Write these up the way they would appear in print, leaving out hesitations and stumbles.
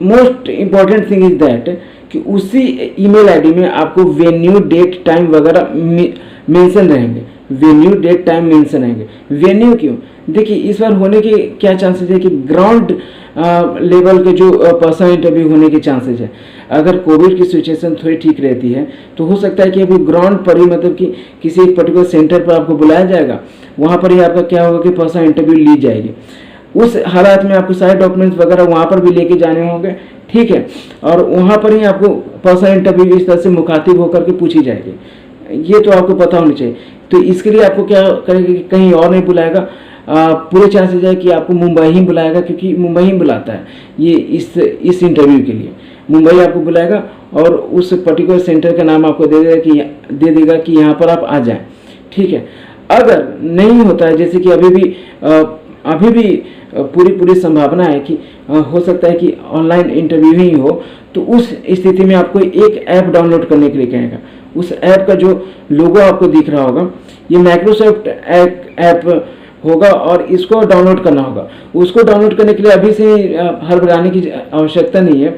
Most important thing is that कि उसी email ID में आपको वेन्यू, डेट, टाइम वगैरह मेंशन रहेंगे। वेन्यू, डेट, टाइम मेंशन रहेंगे। वेन्यू क्यों? देखिए इस बार होने के क्या चांसेस है कि ग्राउंड लेवल के जो पर्सनल इंटरव्यू होने के चांसेस है। अगर कोविड की सिचुएशन थोड़ी ठीक रहती है तो हो सकता है कि अभी ग्राउंड पर ही, मतलब कि किसी एक पर्टिकुलर सेंटर पर आपको बुलाया जाएगा, वहाँ पर ही आपका क्या होगा कि पर्सनल इंटरव्यू ली जाएगी। उस हालात में आपको सारे डॉक्यूमेंट्स वगैरह वहाँ पर भी लेके जाने होंगे, ठीक है, और वहाँ पर ही आपको पर्सनल इंटरव्यू इस तरह से मुखातिब होकर के पूछी जाएगी। ये तो आपको पता होनी चाहिए। तो इसके लिए आपको क्या करेंगे कि कहीं और नहीं बुलाएगा, पूरे चांसेस है कि आपको मुंबई ही बुलाएगा, क्योंकि मुंबई ही बुलाता है ये इस इंटरव्यू के लिए। मुंबई आपको बुलाएगा और उस पर्टिकुलर सेंटर का नाम आपको दे देगा कि यहाँ पर आप आ जाएं, ठीक है। अगर नहीं होता है, जैसे कि अभी भी पूरी संभावना है कि हो सकता है कि ऑनलाइन इंटरव्यू ही हो, तो उस स्थिति में आपको एक ऐप डाउनलोड करने के लिए कहेगा। उस ऐप का जो लोगो आपको दिख रहा होगा, ये माइक्रोसॉफ्ट ऐप होगा और इसको डाउनलोड करना होगा। उसको डाउनलोड करने के लिए अभी से हड़बड़ाने की आवश्यकता नहीं है,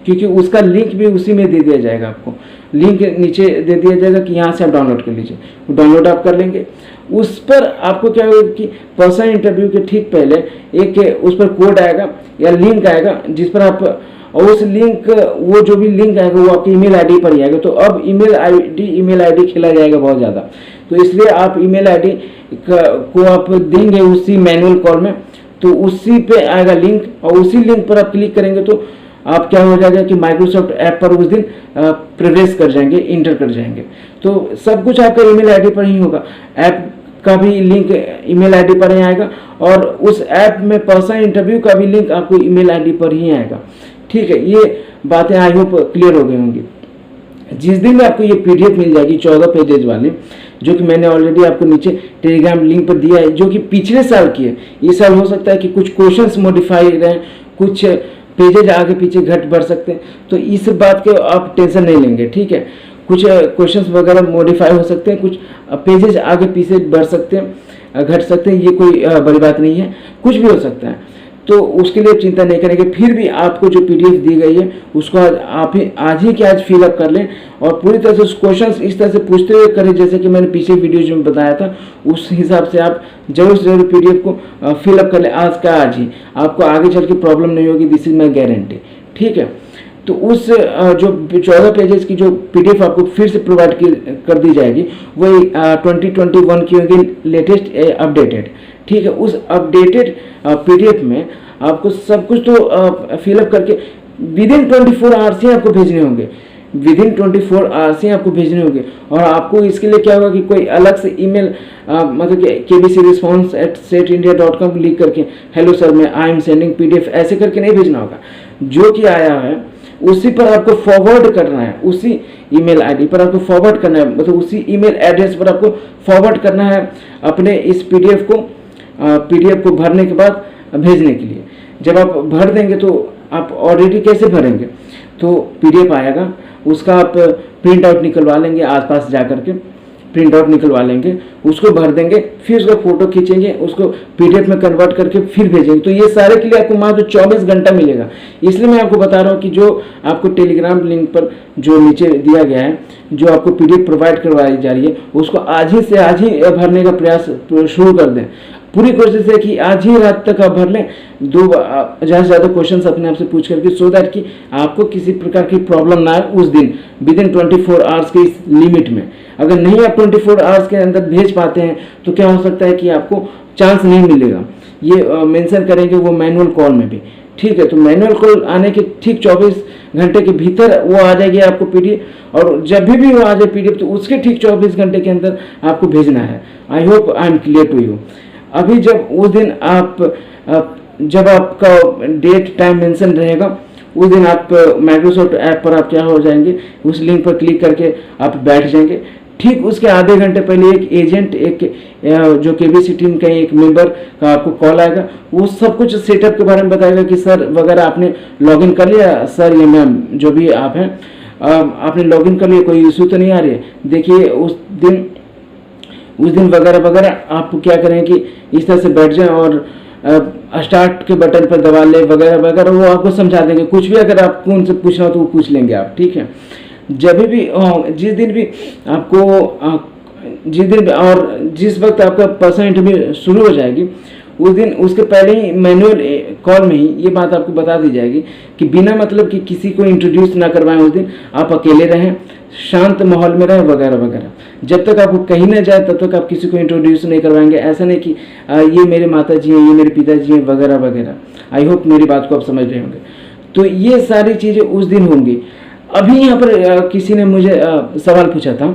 क्योंकि उसका लिंक भी उसी में दे दिया जाएगा। आपको लिंक नीचे दे दिया जाएगा कि यहाँ से आप डाउनलोड कर लीजिए। डाउनलोड आप कर लेंगे, उस पर आपको क्या होगा कि पर्सनल इंटरव्यू के ठीक पहले एक उस पर कोड आएगा या लिंक आएगा, जिस पर आप, और उस लिंक, वो जो भी लिंक आएगा वो आपकी ईमेल आईडी पर ही आएगा। तो अब ईमेल आईडी खेला जाएगा बहुत ज़्यादा, तो इसलिए आप ईमेल आईडी को आप देंगे उसी मैनुअल कॉल में, तो उसी पे आएगा लिंक, और उसी लिंक पर आप क्लिक करेंगे तो आप क्या हो जाएगा कि माइक्रोसॉफ्ट ऐप पर उस दिन प्रवेश कर जाएंगे, इंटर कर जाएंगे। तो सब कुछ आपका ईमेल आईडी पर ही होगा। ऐप का भी लिंक ईमेल आईडी पर ही आएगा, और उस ऐप में पर्सनल इंटरव्यू का भी लिंक आपको ईमेल आईडी पर ही आएगा, ठीक है। ये बातें आई होप क्लियर हो गई होंगी। जिस दिन में आपको ये पीडीएफ मिल जाएगी 14 पेजेज वाली, जो कि मैंने ऑलरेडी आपको नीचे टेलीग्राम लिंक पर दिया है, जो कि पिछले साल की है। इस साल हो सकता है कि कुछ क्वेश्चंस मॉडिफाई रहें, कुछ पेजेज आगे पीछे घट बढ़ सकते हैं, तो इस बात के आप टेंशन नहीं लेंगे, ठीक है। कुछ क्वेश्चंस वगैरह मॉडिफाई हो सकते हैं, कुछ पेजेज आगे पीछे बढ़ सकते हैं, घट सकते हैं, ये कोई बड़ी बात नहीं है, कुछ भी हो सकता है। तो उसके लिए चिंता नहीं करेंगे। फिर भी आपको जो पीडीएफ दी गई है उसको आज ही फिलअप कर लें, और पूरी तरह से क्वेश्चंस इस तरह से पूछते हुए करें जैसे कि मैंने पिछले वीडियोज में बताया था। उस हिसाब से आप जरूर से जरूर पीडीएफ को फिलअप कर लें आज का आज ही। आपको आगे चल के प्रॉब्लम नहीं होगी, दिस इज माई गारंटी, ठीक है। तो उस जो 14 पेजेस की जो पीडीएफ आपको फिर से प्रोवाइड कर दी जाएगी, वही 2021 की होगी लेटेस्ट अपडेटेड, ठीक है। उस अपडेटेड पीडीएफ में आपको सब कुछ तो फिलअप करके विदिन 24 आवर्स ही आपको भेजने होंगे, विदिन 24 आवर्स ही आपको भेजने होंगे। और आपको इसके लिए क्या होगा कि कोई अलग से ईमेल मतलब कि kbcresponse@setindia.com लिख करके हेलो सर मैं आई एम सेंडिंग पीडीएफ ऐसे करके नहीं भेजना होगा। जो कि आया है उसी पर आपको फॉरवर्ड करना है, उसी ईमेल आईडी पर आपको फॉरवर्ड करना है, मतलब उसी ईमेल एड्रेस पर आपको फॉरवर्ड करना है अपने इस पीडीएफ को भरने के बाद भेजने के लिए। जब आप भर देंगे तो आप ऑलरेडी कैसे भरेंगे, तो पीडीएफ आएगा, उसका आप प्रिंट आउट निकलवा लेंगे, आसपास जा करके प्रिंट आउट निकलवा लेंगे, उसको भर देंगे, फिर उसका फोटो खींचेंगे, उसको पीडीएफ में कन्वर्ट करके फिर भेजेंगे। तो ये सारे के लिए आपको मात्र 24 घंटा मिलेगा। इसलिए मैं आपको बता रहा हूँ कि जो आपको टेलीग्राम लिंक पर जो नीचे दिया गया है, जो आपको पीडीएफ प्रोवाइड करवाई जा रही है, उसको आज ही भरने का प्रयास शुरू कर दें। पूरी कोशिश है कि आज ही रात तक आप भर लें, ज़्यादा से ज़्यादा क्वेश्चंस अपने आप से पूछ करके, सो दैट कि आपको किसी प्रकार की प्रॉब्लम ना आए उस दिन विदिन 24 आवर्स के इस लिमिट में। अगर नहीं आप 24 आवर्स के अंदर भेज पाते हैं तो क्या हो सकता है कि आपको चांस नहीं मिलेगा। ये मेंशन करेंगे वो मैनुअल कॉल में भी, ठीक है। तो मैनुअल कॉल आने के ठीक 24 घंटे के भीतर वो आ जाएगी आपको पीडीएफ, और जब भी वो आ जाए पीडीएफ तो उसके ठीक 24 घंटे के अंदर आपको भेजना है। I hope I am clear to you. अभी जब उस दिन जब आपका डेट टाइम मेंशन रहेगा, उस दिन आप माइक्रोसॉफ्ट ऐप पर आप क्या हो जाएंगे, उस लिंक पर क्लिक करके आप बैठ जाएंगे। ठीक उसके आधे घंटे पहले एक एजेंट, जो केबीसी टीम का एक मेंबर का आपको कॉल आएगा, वो सब कुछ सेटअप के बारे में बताएगा कि सर वगैरह आपने लॉगिन कर लिया, सर ये मैम जो भी आप हैं आपने लॉगिन कर लिया, कोई इशू तो नहीं आ रही है। देखिए उस दिन वगैरह आप क्या करें कि इस तरह से बैठ जाएं और स्टार्ट के बटन पर दबा ले वगैरह वगैरह, वो आपको समझा देंगे। कुछ भी अगर आपको उनसे पूछना हो तो वो पूछ लेंगे आप, ठीक है। जब भी जिस दिन भी आपको जिस दिन भी और जिस वक्त आपका पर्सनल इंटरव्यू शुरू हो जाएगी उस दिन उसके पहले ही मैनुअल कॉल में ही ये बात आपको बता दी जाएगी कि बिना मतलब कि किसी को इंट्रोड्यूस ना करवाएं, उस दिन आप अकेले रहें, शांत माहौल में रहें वगैरह वगैरह। जब तक आपको कहीं ना जाए तब तक आप किसी को इंट्रोड्यूस नहीं करवाएंगे। ऐसा नहीं कि ये मेरे माता जी हैं, ये मेरे पिताजी हैं वगैरह वगैरह। आई होप मेरी बात को आप समझ रहे होंगे। तो ये सारी चीज़ें उस दिन होंगी। अभी यहाँ पर किसी ने मुझे सवाल पूछा था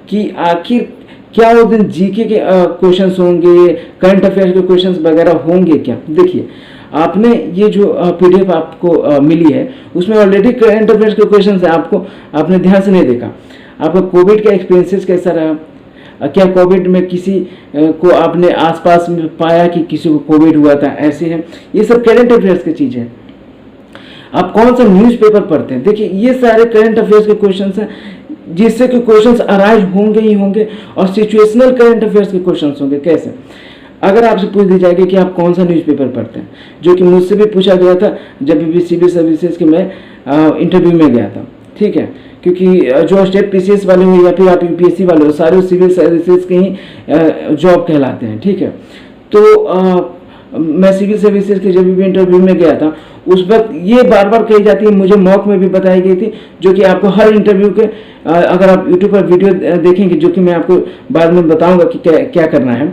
कि आखिर क्या उस दिन जीके के क्वेश्चंस होंगे, करंट अफेयर्स के क्वेश्चंस वगैरह होंगे क्या। देखिए, आपने ये जो पीडीएफ आपको मिली है उसमें ऑलरेडी करंट अफेयर्स के क्वेश्चंस है। आपने ध्यान से नहीं देखा। आपका कोविड का एक्सपीरियंसेस कैसा रहा, क्या कोविड में किसी को आपने आसपास में पाया कि किसी को कोविड हुआ था, ऐसे है। ये सब करंट अफेयर्स की चीज़ है। आप कौन सा न्यूज़पेपर पढ़ते हैं, देखिए ये सारे करंट अफेयर्स के क्वेश्चंस हैं जिससे कि क्वेश्चंस अराइज होंगे ही होंगे। और सिचुएशनल करंट अफेयर्स के क्वेश्चंस होंगे। कैसे, अगर आपसे पूछ दी जाएगी कि आप कौन सा न्यूज़पेपर पढ़ते हैं, जो कि मुझसे भी पूछा गया था जब भी सिविल सर्विसेज के मैं इंटरव्यू में गया था, ठीक है। क्योंकि जो स्टेट पीसीएस वाले हो या फिर आप यूपीएससी वाले हो, सारे सिविल सर्विसेज के ही जॉब कहलाते हैं, ठीक है। तो मैं सिविल सर्विसेज के जब भी इंटरव्यू में गया था उस वक्त ये बार बार कही जाती है, मुझे मॉक में भी बताई गई थी, जो कि आपको हर इंटरव्यू के अगर आप यूट्यूब पर वीडियो देखेंगे, जो कि मैं आपको बाद में बताऊंगा कि क्या करना है,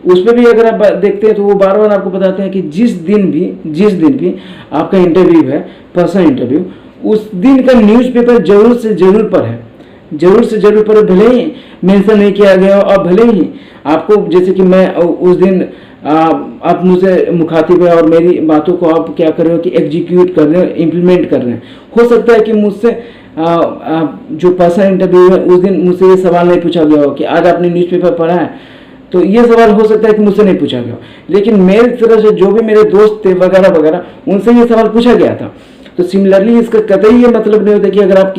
उस पर भी अगर आप देखते हैं तो वो बार बार आपको बताते हैं कि जिस दिन भी आपका इंटरव्यू है, पर्सनल इंटरव्यू, उस दिन का न्यूज़पेपर जरूर से जरूर पढ़ें, जरूर से जरूर पढ़ें। भले ही मेंशन नहीं किया गया हो और भले ही आपको, जैसे कि मैं उस दिन आप मुझसे मुखातिब है और मेरी बातों को आप क्या कर रहे हो कि एग्जीक्यूट कर रहे हो, इम्प्लीमेंट कर रहे हैं। हो सकता है कि मुझसे जो पर्सनल इंटरव्यू है उस दिन मुझसे ये सवाल नहीं पूछा गया हो कि आज आपने न्यूज़पेपर पढ़ा है, तो ये सवाल हो सकता है कि मुझसे नहीं पूछा गया हो, लेकिन मेरी तरफ से जो भी मेरे दोस्त थे वगैरह वगैरह उनसे ये सवाल पूछा गया था। तो सिमिलरली इसका कतई ये मतलब नहीं होता कि अगर आप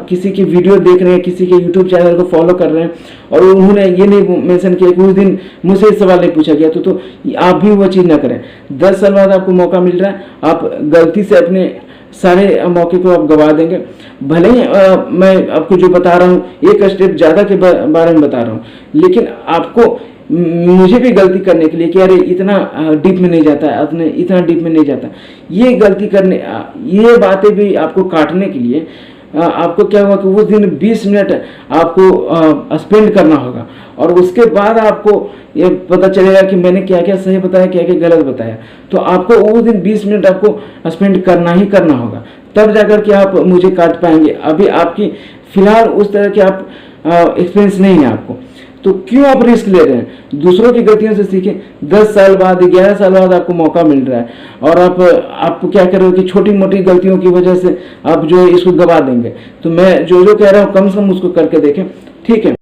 किसी की वीडियो देख रहे हैं, किसी के यूट्यूब चैनल को फॉलो कर रहे हैं और उन्होंने ये नहीं मेंशन किया कि उस दिन मुझसे सवाल नहीं पूछा गया, तो आप भी वो चीज़ ना करें। 10 साल बाद आपको मौका मिल रहा है, आप गलती से अपने सारे मौके को आप गवा देंगे। भले ही मैं आपको जो बता रहा हूँ एक स्टेप ज़्यादा के बारे में बता रहा हूँ, लेकिन आपको मुझे भी गलती करने के लिए कि अरे इतना डीप में नहीं जाता है, इतना डीप में नहीं जाता, ये गलती करने, ये बातें भी आपको काटने के लिए आपको क्या होगा कि उस दिन 20 मिनट आपको स्पेंड करना होगा और उसके बाद आपको ये पता चलेगा कि मैंने क्या क्या सही बताया, क्या क्या गलत बताया। तो आपको उस दिन 20 मिनट आपको स्पेंड करना ही करना होगा, तब जाकर के आप मुझे काट पाएंगे। अभी आपकी फिलहाल उस तरह के आप एक्सपीरियंस नहीं है आपको, तो क्यों आप रिस्क ले रहे हैं। दूसरों की गलतियों से सीखें। 10 साल बाद 11 साल बाद आपको मौका मिल रहा है और आप क्या कर रहे हो कि छोटी मोटी गलतियों की वजह से आप जो इसको गवा देंगे। तो मैं जो कह रहा हूँ कम से कम उसको करके देखें, ठीक है।